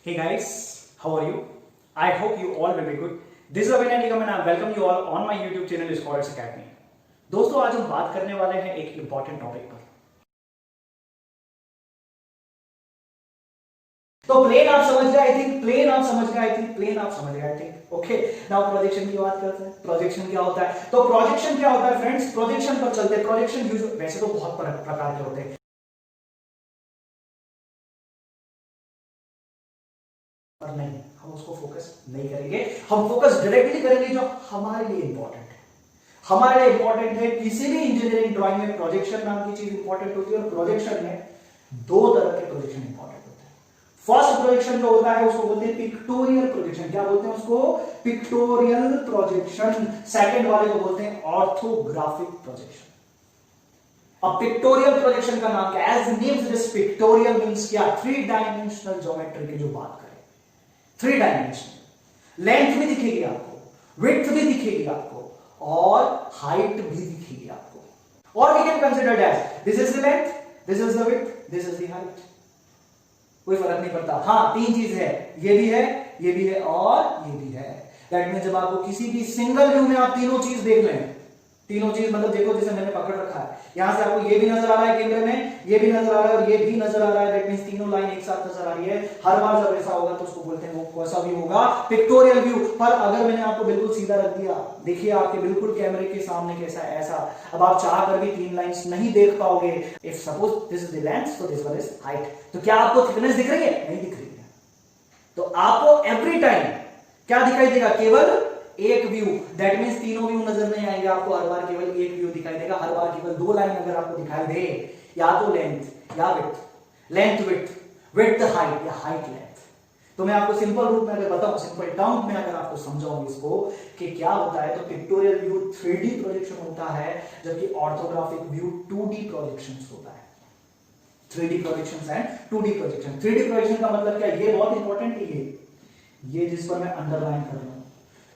Hey guys, how are you? I hope you all will be good. This is Abhinay Nigam and I welcome you all on my YouTube channel Scholars Academy. दोस्तों आज हम बात करने वाले हैं एक important topic पर। तो प्लेन आप समझ गए आई थिंक, प्लेन आप समझ गए I think. Okay, now projection की बात करते हैं। प्रोजेक्शन क्या होता है? तो प्रोजेक्शन क्या होता है फ्रेंड्स, प्रोजेक्शन पर चलते हैं। प्रोजेक्शन वैसे तो बहुत प्रकार के होते हैं, पर नहीं, हम उसको फोकस नहीं करेंगे। हम फोकस डायरेक्टली करेंगे जो हमारे लिए इंपॉर्टेंट है। हमारे लिए इंपॉर्टेंट है किसी भी इंजीनियरिंग ड्राइंग में प्रोजेक्शन नाम की चीज इंपॉर्टेंट होती है। और प्रोजेक्शन में दो तरह के प्रोजेक्शन इंपॉर्टेंट होते हैं। फर्स्ट प्रोजेक्शन जो होता है उसको बोलते हैं पिक्टोरियल प्रोजेक्शन। क्या बोलते हैं उसको? Pictorial projection. सेकंड वाले को बोलते हैं ऑर्थोग्राफिक प्रोजेक्शन। अब पिक्टोरियल प्रोजेक्शन का नाम क्या है? As name suggest pictorial means क्या? थ्री डायमेंशनल ज्योमेट्री की जो बात करें, थ्री डायमेंशनल। लेंथ भी दिखेगी आपको, विड्थ भी दिखेगी आपको, और हाइट भी दिखेगी आपको। और we can consider as this is the length, this is the width, this is the height. कोई फर्क नहीं पड़ता। हाँ, तीन चीज है, ये भी है, ये भी है और ये भी है। दैट मींस जब आपको किसी भी सिंगल व्यू में आप तीनों चीज देख लें, तीनों चीज मतलब देखो जैसे मैंने पकड़ रखा है, यहां से आपको ये भी नजर आ रहा है कैमरे में, ये भी नजर आ रहा है और ये भी नजर आ रहा है। दैट मींस तीनों लाइन एक साथ नजर आ रही है। हर बार जब ऐसा होगा तो उसको बोलते हैं वो कैसा व्यू होगा? Pictorial view. पर अगर मैंने आपको बिल्कुल सीधा रख दिया, देखिए आपके बिल्कुल कैमरे के सामने कैसा है, ऐसा, अब आप चाह कर भी तीन लाइंस नहीं देख पाओगे। If suppose this is the length, so this one is height, तो क्या आपको थिकनेस दिख रही है? नहीं दिख रही है। तो आपको एवरी टाइम क्या दिखाई देगा? केवल एक व्यू। दैट मींस तीनों व्यू नजर नहीं आएंगे आपको, हर बार केवल एक व्यू दिखाई देगा। हर बार केवल दो लाइन अगर आपको दिखाई दे, या तो लेंथ या width, length width, width height या हाइट लेंथ। तो मैं आपको सिंपल रूप में अगर बताऊं, सिंपल टर्म में अगर आपको समझाऊं इसको कि क्या होता है, तो पिक्टोरियल व्यू 3D प्रोजेक्शन होता है, जबकि ऑर्थोग्राफिक व्यू 2D प्रोजेक्शन होता है। 3D projection and 2D projection. 3D projection का मतलब क्या? ये बहुत इंपॉर्टेंट है, ये जिस पर मैं अंडरलाइन कर रहा हूं,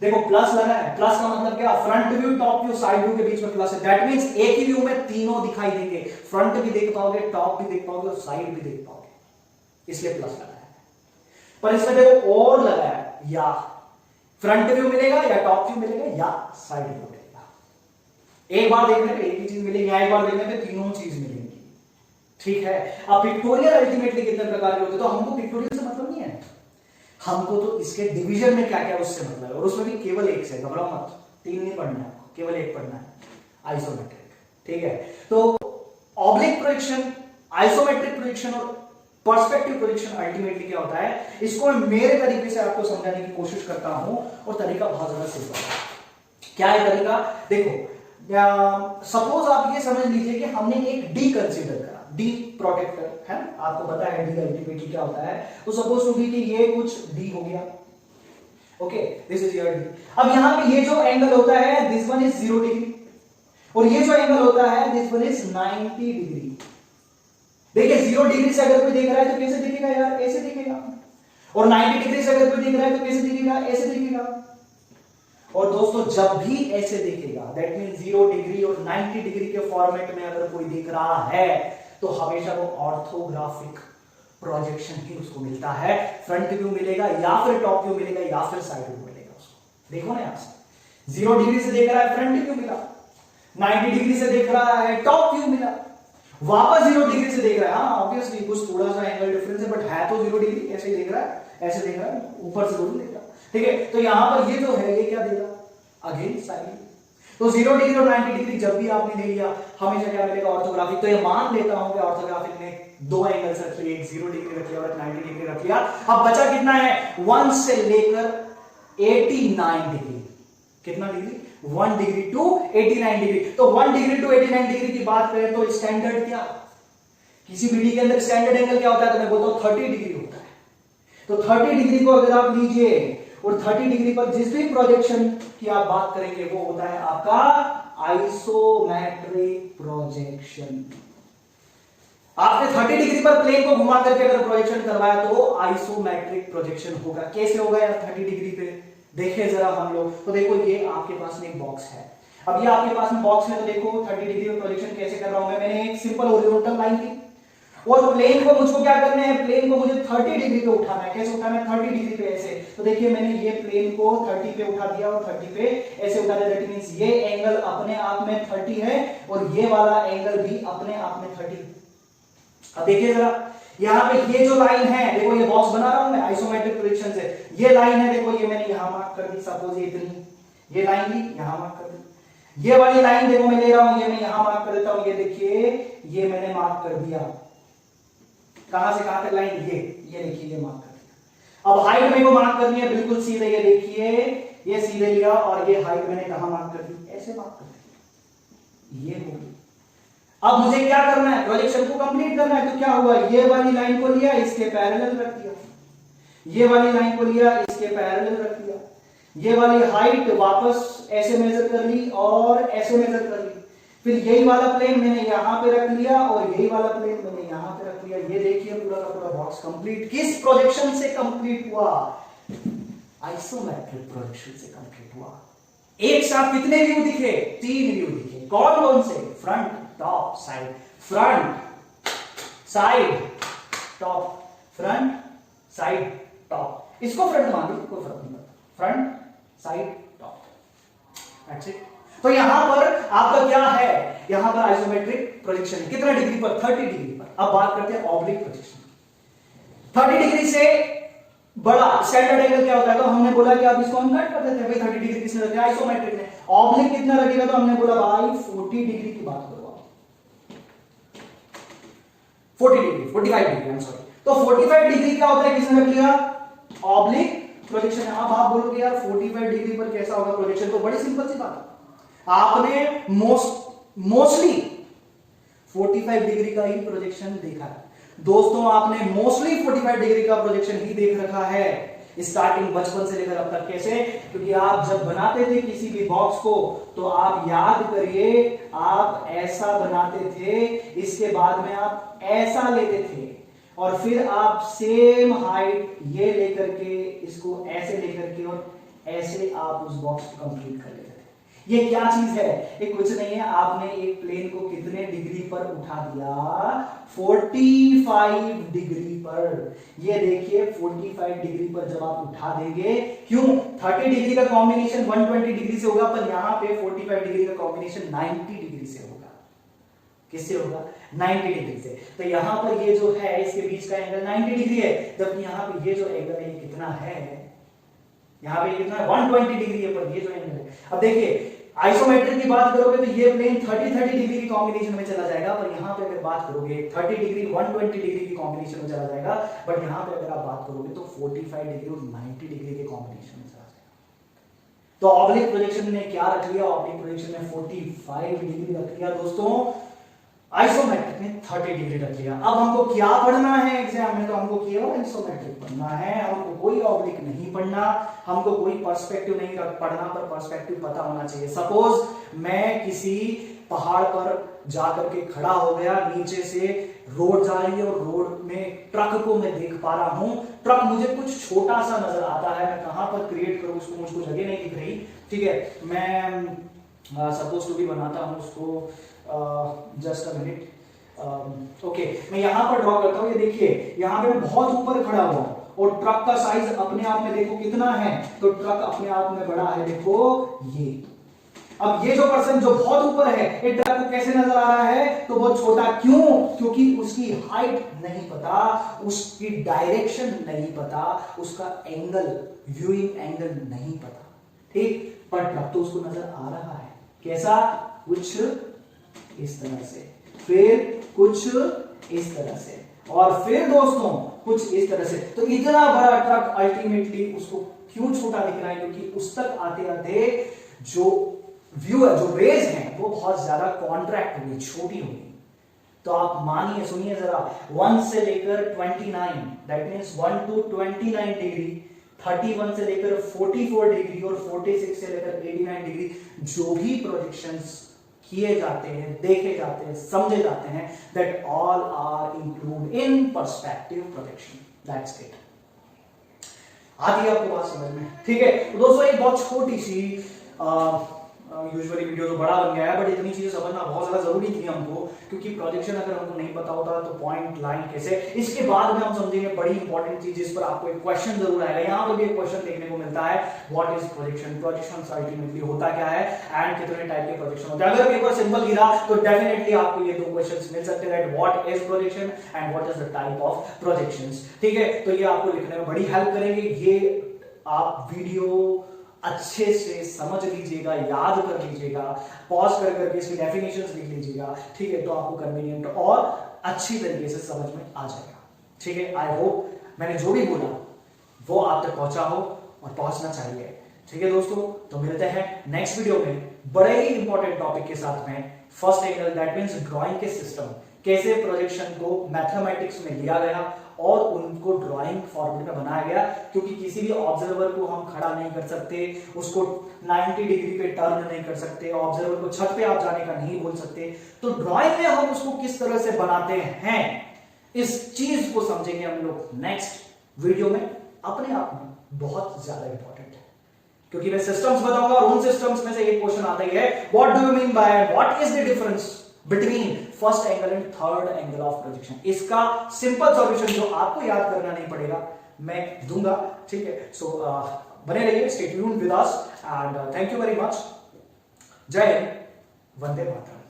देखो प्लस लगा है। प्लस का मतलब क्या? Front view, top view, side view के बीच में प्लस है। दैट मींस एक ही व्यू में तीनों दिखाई देंगे। फ्रंट भी देख पाओगे, टॉप भी देख पाओगे और साइड भी देख पाओगे, इसलिए प्लस लगा है। पर इसमें देखो और लगा है, या फ्रंट व्यू मिलेगा, या टॉप व्यू मिलेगा, या साइड व्यू मिलेगा। एक बार देखने पे एक ही चीज मिलेगी, या एक बार देखने पे तीनों चीज मिलेंगी। ठीक है। अब पिक्टोरियल अल्टीमेटली कितने प्रकार के होते हैं? तो हमको पिक्टोरियल से मतलब नहीं है, हमको तो इसके डिवीजन में क्या क्या उससे मतलब है। और उसमें भी केवल एक से, घबराओ मत, तीन नहीं पढ़ना है, केवल एक पढ़ना है, आइसोमेट्रिक। ठीक है। तो ऑब्लिक प्रोजेक्शन, आइसोमेट्रिक प्रोजेक्शन और पर्सपेक्टिव प्रोजेक्शन अल्टीमेटली क्या होता है, इसको मैं मेरे तरीके से आपको समझाने की कोशिश करता हूं। और तरीका बहुत ज्यादा सिंपल है। क्या है तरीका? देखो, सपोज आप ये समझ लीजिए कि हमने एक डी कंसीडर करा, डी प्रोटेक्टर है, आपको पता है डी अल्टीमेटली क्या होता है। तो सपोज टू बी कि ये कुछ डी हो गया। Okay, this is your D. अब यहां पे ये जो एंगल होता है, दिस वन इज 0 डिग्री, और ये जो एंगल होता है, दिस वन इज 90 डिग्री। देखिए 0 डिग्री से अगर कोई देख रहा है तो कैसे दिखेगा यार? ऐसे दिखेगा। और 90 डिग्री से अगर कोई देख रहा है तो कैसे दिखेगा? ऐसे दिखेगा। और दोस्तों जब भी ऐसे दिखेगा, दैट मीन 0 डिग्री और 90 डिग्री के फॉर्मेट में अगर कोई दिख रहा है, तो हमेशा वो ऑर्थोग्राफिक प्रोजेक्शन ही उसको मिलता है। फ्रंट व्यू मिलेगा, या फिर टॉप व्यू मिलेगा, या फिर साइड व्यू मिलेगा उसको। देखो ना यहां से 0 डिग्री से देख रहा है, फ्रंट व्यू मिला। 90 डिग्री से देख रहा है, टॉप व्यू मिला। वापस 0 डिग्री से देख रहा है, हाँ ऑब्वियसली कुछ थोड़ा सा एंगल डिफरेंस है, बट है तो 0 डिग्री। ऐसे ही देख रहा है, ऐसे देख रहा है, ऊपर से थोड़ी देख रहा है। ठीक है। तो यहां पर ये जो है, ये क्या देगा? Again side. तो 0 डिग्री और 90 डिग्री जब भी आपने ले लिया, हमेशा क्या मिलेगा? ऑर्थोग्राफिक। तो ये मान लेता हूं कि ऑर्थोग्राफिक में दो एंगल्स रख लिए, एक 0 डिग्री रख लिया और एक 90 डिग्री रख लिया। अब बचा कितना है? 1 से लेकर 89 डिग्री। कितना डिग्री? 1 degree to 89 degree. तो 1 डिग्री टू 89 डिग्री की बात करें तो स्टैंडर्ड क्या, किसी बीडी के अंदर स्टैंडर्ड एंगल क्या होता है? तो मैं बोलता हूं 30 डिग्री होता है। तो 30 डिग्री को अगर आप लीजिए, और 30 डिग्री पर जिस भी प्रोजेक्शन की आप बात करेंगे, वो होता है आपका आइसोमेट्रिक प्रोजेक्शन। आपने 30 डिग्री पर प्लेन को घुमा करके अगर प्रोजेक्शन करवाया तो आइसोमेट्रिक प्रोजेक्शन होगा। कैसे होगा यार 30 डिग्री पे? देखें जरा हम लोग। तो देखो ये आपके पास में एक बॉक्स है। अब ये आपके पास में बॉक्स है, तो देखो 30 डिग्री में प्रोजेक्शन कैसे कर रहा हूं मैं। मैंने एक सिंपल हॉरिजॉन्टल लाइन ली, और प्लेन को मुझको क्या करना है, प्लेन को मुझे 30 डिग्री पे उठाना है। कैसे उठाना है? 30 डिग्री पे ऐसे। तो देखिए मैंने ये प्लेन को 30 पे उठा दिया और 30 पे ऐसे उठा दिया। दैट मींस ये एंगल अपने आप में 30 है और ये वाला एंगल भी अपने आप में 30। अब देखिए जरा यहाँ पे ये जो लाइन है, देखो ये बॉक्स बना रहा हूं मैं आइसोमेट्रिक प्रोजेक्शन से, ये लाइन है देखो, ये मैंने यहां मार्क कर दी, सपोज ये इतनी, ये लाइन ली यहां मार्क कर दी। ये वाली लाइन देखो मैं ले रहा हूं, ये मैं यहां मार्क कर देता हूं, ये देखिए ये मैंने मार्क कर दिया। कहां से कहां तक लाइन? ये देखिए ये मार्क कर दिया। अब हाइट मेरे को मार्क करनी है बिल्कुल सीधे, ये देखिए ये सीधे लिया और ये हाइट मैंने कहां मार्क कर दी? ऐसे मार्क कर दी, ये हो गई। अब मुझे क्या करना है? प्रोजेक्शन को कंप्लीट करना है। तो क्या हुआ, ये वाली लाइन को लिया इसके पैरेलल रख दिया, ये वाली लाइन को लिया इसके पैरेलल रख दिया, ये वाली हाइट वापस ऐसे मेजर कर ली और ऐसे मेजर कर ली, फिर यही वाला प्लेन मैंने यहां पे रख लिया और यही वाला प्लेन मैंने यहां पे रख लिया। ये देखिए पूरा का पूरा बॉक्स कंप्लीट किस प्रोजेक्शन से कंप्लीट हुआ? आइसोमेट्रिक प्रोजेक्शन से कंप्लीट हुआ। एक साथ कितने व्यू दिखे? 3 व्यू दिखे। कौन कौन से? Front, top, side, front, side, top, front, side, top. इसको फ्रंट मान लीजिए, कोई फर्क नहीं पड़ता। Front, side, top, that's it. तो यहां पर आपका क्या है? यहां पर आइसोमेट्रिक प्रोजेक्शन कितना डिग्री पर? 30 डिग्री पर। अब बात करते हैं ऑब्लिक प्रोजेक्शन। 30 डिग्री से बड़ा स्टैंडर्ड एंगल क्या होता है? तो हमने बोला कि अब इसको हम कट कर देते हैं। भाई 30 डिग्री किसने रखा? आइसोमेट्रिक ने। ऑब्लिक कितना लगेगा? तो हमने बोला भाई 40 डिग्री की बात करो आप, 40 degree, 45 degree, I am sorry. तो 45 डिग्री क्या होता है? किसने रख लिया? ऑब्लिक प्रोजेक्शन है। अब आप बोलोगे यार 45 डिग्री पर कैसा होगा प्रोजेक्शन? तो बड़ी सिंपल सी बात है, आपने मोस्टली 45 डिग्री का ही प्रोजेक्शन देखा है दोस्तों। आपने मोस्टली 45 डिग्री का प्रोजेक्शन ही देख रखा है स्टार्टिंग बचपन से लेकर अब तक। कैसे? क्योंकि आप जब बनाते थे किसी भी बॉक्स को तो आप याद करिए, आप ऐसा बनाते थे, इसके बाद में आप ऐसा लेते थे और फिर आप सेम हाइट ये लेकर के इसको ऐसे लेकर के और ऐसे आप उस बॉक्स को कंप्लीट कर लेते थे। ये क्या चीज है? ये कुछ नहीं है, आपने एक प्लेन को कितने डिग्री पर उठा दिया? 45 डिग्री पर। ये देखिए 45 डिग्री पर जब आप उठा देंगे, क्यों? 30 डिग्री का कॉम्बिनेशन 120 डिग्री से होगा, पर यहां पे 45 डिग्री का कॉम्बिनेशन 90 डिग्री से होगा। किससे होगा? 90 डिग्री से। तो यहां पर ये जो है इसके बीच का एंगल 90 डिग्री है, जबकि यहां पे ये जो एंगल है ये कितना है? यहां पे कितना है? 120 डिग्री है, पर ये जो एंगल है। अब देखिए आइसोमेट्रिक की बात करोगे तो ये प्लेन 30 डिग्री की कॉम्बिनेशन में चला जाएगा, पर यहां पे अगर बात करोगे 30 डिग्री 120 डिग्री की कॉम्बिनेशन में चला जाएगा, बट यहां पे अगर आप बात करोगे तो 45 डिग्री और 90 डिग्री के कॉम्बिनेशन में चला जाएगा। तो ऑब्लिक प्रोजेक्शन ने क्या रख लिया? ऑब्लिक प्रोजेक्शन ने 45 डिग्री रख लिया दोस्तों, आइसोमेट्रिक ने 30 डिग्री रख लिया। अब हमको क्या पढ़ना है एग्जाम में? तो हमको केवल आइसोमेट्रिक पढ़ना है, हमको कोई ऑब्लिक नहीं पढ़ना, हमको कोई पर्सपेक्टिव नहीं पढ़ना, पर पर्सपेक्टिव पता होना चाहिए। सपोज मैं किसी पहाड़ पर जाकर के खड़ा हो गया, नीचे से रोड जा रही है और रोड में ट्रक को मैं देख पा रहा हूं, ट्रक मुझे कुछ छोटा सा नजर आता है, मैं कहां पर क्रिएट करूं उसको, मुझको जगह नहीं दिख रही, ठीक है, मैं सपोज टू भी बनाता हूं उसको, जस्ट अ मिनट, ओके, मैं यहां पर ड्रॉ करता हूं। ये देखिए यहां पे बहुत ऊपर खड़ा हुआ हूं और ट्रक का साइज अपने आप में देखो कितना है, तो ट्रक अपने आप में बड़ा है, देखो ये। अब ये जो पर्सन जो बहुत ऊपर है, ये ट्रक को कैसे नजर आ रहा है? तो बहुत छोटा। क्यों? क्योंकि उसकी हाइट नहीं पता, उसकी डायरेक्शन नहीं पता, उसका एंगल, व्यूइंग एंगल नहीं पता, ठीक, पर ट्रक तो उसको नजर आ रहा है। कैसा? कुछ इस तरह से, फिर कुछ इस तरह से, और फिर दोस्तों कुछ इस तरह से। तो इतना बड़ा ट्रक अल्टीमेटली उसको क्यों छोटा दिख रहा है? क्योंकि उस तक आते आते जो व्यू है, जो रेज है, वो बहुत ज्यादा कॉन्ट्रैक्ट होगी, छोटी होगी। तो आप मानिए, सुनिए जरा, 1 से लेकर 29, दैट मींस 1 to 29 डिग्री, 31 से लेकर 44 डिग्री और 46 से लेकर 89 डिग्री जो भी प्रोजेक्शंस किए जाते हैं, देखे जाते हैं, समझे जाते हैं, that all are include in perspective projection. That's it. आती है आपको बात समझ में? ठीक है। तो दोस्तों एक बहुत छोटी सी यूजुअली वीडियो तो बड़ा बन गया है, बट इतनी चीजें समझना बहुत ज्यादा जरूरी थी हमको, क्योंकि प्रोजेक्शन अगर हमको नहीं पता होता तो पॉइंट लाइन कैसे, इसके बाद में हम समझेंगे बड़ी इंपॉर्टेंट चीज जिस पर आपको एक क्वेश्चन जरूर आएगा। यहाँ पर भी एक क्वेश्चन देखने को मिलता है, what is projection, projection ultimately होता क्या है एंड कितने टाइप के प्रोजेक्शन होते हैं। अगर पेपर सिंपल गिरा तो डेफिनेटली आपको ये दो क्वेश्चंस मिल सकते हैं, what is projection and what is the type of projections. ठीक है, तो ये आपको लिखने में बड़ी हेल्प करेंगे। ये आप वीडियो अच्छे से समझ लीजिएगा, याद कर लीजिएगा, पॉज कर करके इसकी डेफिनेशंस लिख लीजिएगा। ठीक है, तो आपको कन्वीनियंट और अच्छी तरीके से समझ में आ जाएगा। ठीक है, आई होप मैंने जो भी बोला वो आप तक पहुंचा हो और पहुंचना चाहिए। ठीक है दोस्तों, तो मिलते हैं नेक्स्ट वीडियो में बड़े ही इंपॉर्टेंट टॉपिक के साथ में। First angle, that means drawing के सिस्टम, कैसे प्रोजेक्शन को मैथमेटिक्स में लिया गया और उनको ड्राइंग फॉर्मेट में बनाया गया, क्योंकि किसी भी ऑब्जर्वर को हम खड़ा नहीं कर सकते, उसको 90 डिग्री पे टर्न नहीं कर सकते, ऑब्जर्वर को छत पे आप जाने का नहीं बोल सकते, तो ड्राइंग में हम उसको किस तरह से बनाते हैं इस चीज को समझेंगे हम लोग नेक्स्ट वीडियो में। अपने आप में बहुत ज्यादा इंपॉर्टेंट है, क्योंकि मैं सिस्टम्स बताऊंगा और उन सिस्टम्स में से एक क्वेश्चन आता ही है, what do you mean by, what is the difference between first angle and third angle of projection. इसका सिंपल सॉल्यूशन जो आपको याद करना नहीं पड़ेगा मैं दूंगा। ठीक है, सो बने रहिए, stay tuned with us and thank you very much. जय हिंद, वंदे मातरम।